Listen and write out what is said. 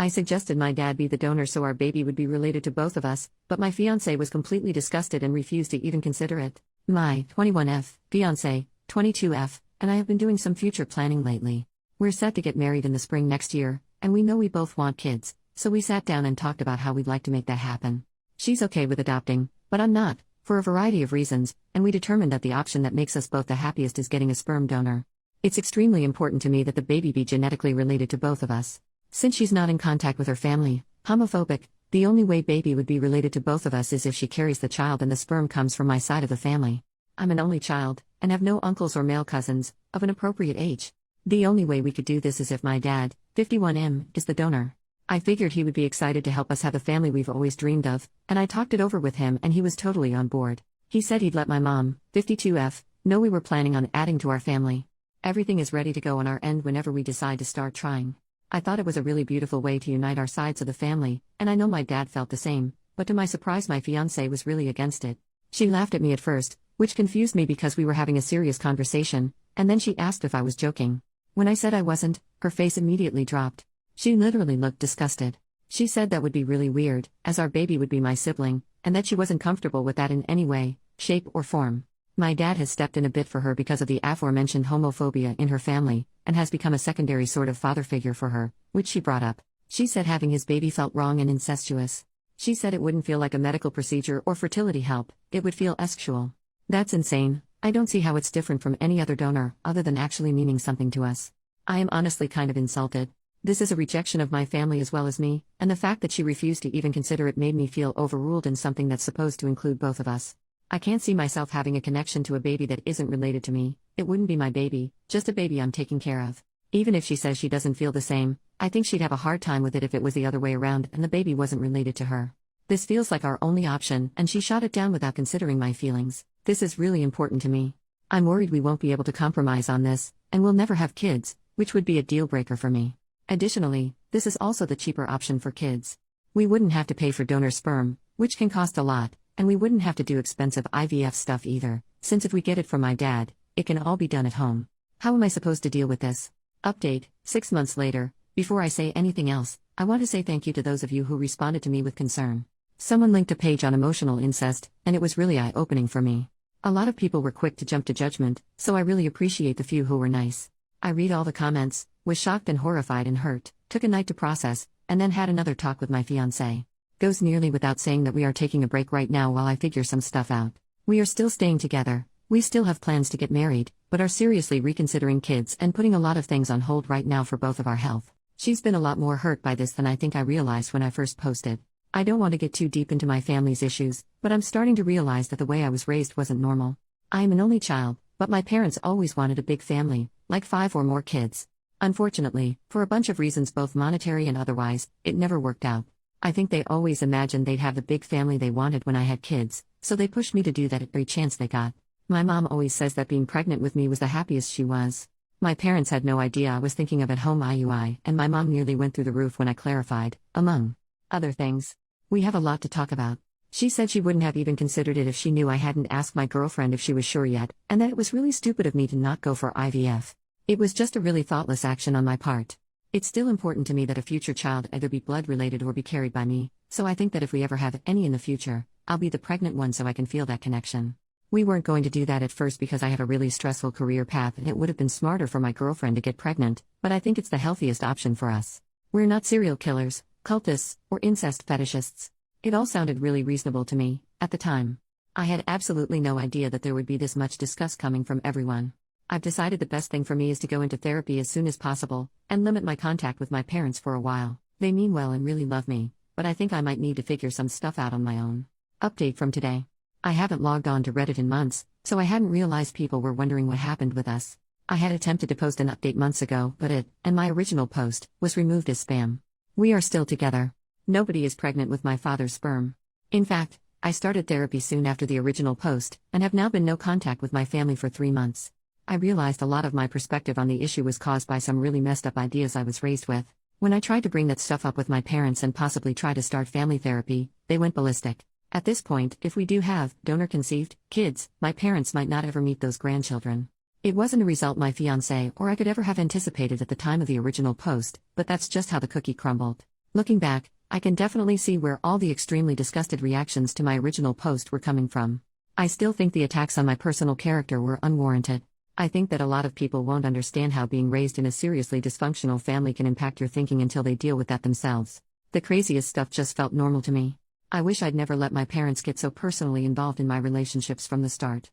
I suggested my dad be the donor so our baby would be related to both of us, but my fiancé was completely disgusted and refused to even consider it. My 21F, fiancé, 22F, and I have been doing some future planning lately. We're set to get married in the spring next year, and we know we both want kids, so we sat down and talked about how we'd like to make that happen. She's okay with adopting, but I'm not, for a variety of reasons, and we determined that the option that makes us both the happiest is getting a sperm donor. It's extremely important to me that the baby be genetically related to both of us. Since she's not in contact with her family, homophobic, the only way baby would be related to both of us is if she carries the child and the sperm comes from my side of the family. I'm an only child, and have no uncles or male cousins, of an appropriate age. The only way we could do this is if my dad, 51M, is the donor. I figured he would be excited to help us have the family we've always dreamed of, and I talked it over with him and he was totally on board. He said he'd let my mom, 52F, know we were planning on adding to our family. Everything is ready to go on our end whenever we decide to start trying. I thought it was a really beautiful way to unite our sides of the family, and I know my dad felt the same, but to my surprise my fiancée was really against it. She laughed at me at first, which confused me because we were having a serious conversation, and then she asked if I was joking. When I said I wasn't, her face immediately dropped. She literally looked disgusted. She said that would be really weird, as our baby would be my sibling, and that she wasn't comfortable with that in any way, shape or form. My dad has stepped in a bit for her because of the aforementioned homophobia in her family, and has become a secondary sort of father figure for her, which she brought up. She said having his baby felt wrong and incestuous. She said it wouldn't feel like a medical procedure or fertility help, it would feel sexual. That's insane. I don't see how it's different from any other donor, other than actually meaning something to us. I am honestly kind of insulted. This is a rejection of my family as well as me, and the fact that she refused to even consider it made me feel overruled in something that's supposed to include both of us. I can't see myself having a connection to a baby that isn't related to me. It wouldn't be my baby, just a baby I'm taking care of. Even if she says she doesn't feel the same, I think she'd have a hard time with it if it was the other way around and the baby wasn't related to her. This feels like our only option, and she shot it down without considering my feelings. This is really important to me. I'm worried we won't be able to compromise on this, and we'll never have kids, which would be a deal breaker for me. Additionally, this is also the cheaper option for kids. We wouldn't have to pay for donor sperm, which can cost a lot, and we wouldn't have to do expensive IVF stuff either, since if we get it from my dad, it can all be done at home. How am I supposed to deal with this? Update, 6 months later. Before I say anything else, I want to say thank you to those of you who responded to me with concern. Someone linked a page on emotional incest, and it was really eye-opening for me. A lot of people were quick to jump to judgment, so I really appreciate the few who were nice. I read all the comments, was shocked and horrified and hurt, took a night to process, and then had another talk with my fiancé. Goes nearly without saying that we are taking a break right now while I figure some stuff out. We are still staying together, we still have plans to get married, but are seriously reconsidering kids and putting a lot of things on hold right now for both of our health. She's been a lot more hurt by this than I think I realized when I first posted. I don't want to get too deep into my family's issues, but I'm starting to realize that the way I was raised wasn't normal. I am an only child, but my parents always wanted a big family, like 5 or more kids. Unfortunately, for a bunch of reasons both monetary and otherwise, it never worked out. I think they always imagined they'd have the big family they wanted when I had kids, so they pushed me to do that at every chance they got. My mom always says that being pregnant with me was the happiest she was. My parents had no idea I was thinking of at-home IUI, and my mom nearly went through the roof when I clarified, among other things. We have a lot to talk about. She said she wouldn't have even considered it if she knew I hadn't asked my girlfriend if she was sure yet, and that it was really stupid of me to not go for IVF. It was just a really thoughtless action on my part. It's still important to me that a future child either be blood-related or be carried by me, so I think that if we ever have any in the future, I'll be the pregnant one so I can feel that connection. We weren't going to do that at first because I have a really stressful career path and it would have been smarter for my girlfriend to get pregnant, but I think it's the healthiest option for us. We're not serial killers, cultists, or incest fetishists. It all sounded really reasonable to me, at the time. I had absolutely no idea that there would be this much disgust coming from everyone. I've decided the best thing for me is to go into therapy as soon as possible, and limit my contact with my parents for a while. They mean well and really love me, but I think I might need to figure some stuff out on my own. Update from today. I haven't logged on to Reddit in months, so I hadn't realized people were wondering what happened with us. I had attempted to post an update months ago, but it, and my original post, was removed as spam. We are still together. Nobody is pregnant with my father's sperm. In fact, I started therapy soon after the original post, and have now been no contact with my family for 3 months. I realized a lot of my perspective on the issue was caused by some really messed up ideas I was raised with. When I tried to bring that stuff up with my parents and possibly try to start family therapy, they went ballistic. At this point, if we do have donor-conceived kids, my parents might not ever meet those grandchildren. It wasn't a result my fiancé or I could ever have anticipated at the time of the original post, but that's just how the cookie crumbled. Looking back, I can definitely see where all the extremely disgusted reactions to my original post were coming from. I still think the attacks on my personal character were unwarranted. I think that a lot of people won't understand how being raised in a seriously dysfunctional family can impact your thinking until they deal with that themselves. The craziest stuff just felt normal to me. I wish I'd never let my parents get so personally involved in my relationships from the start.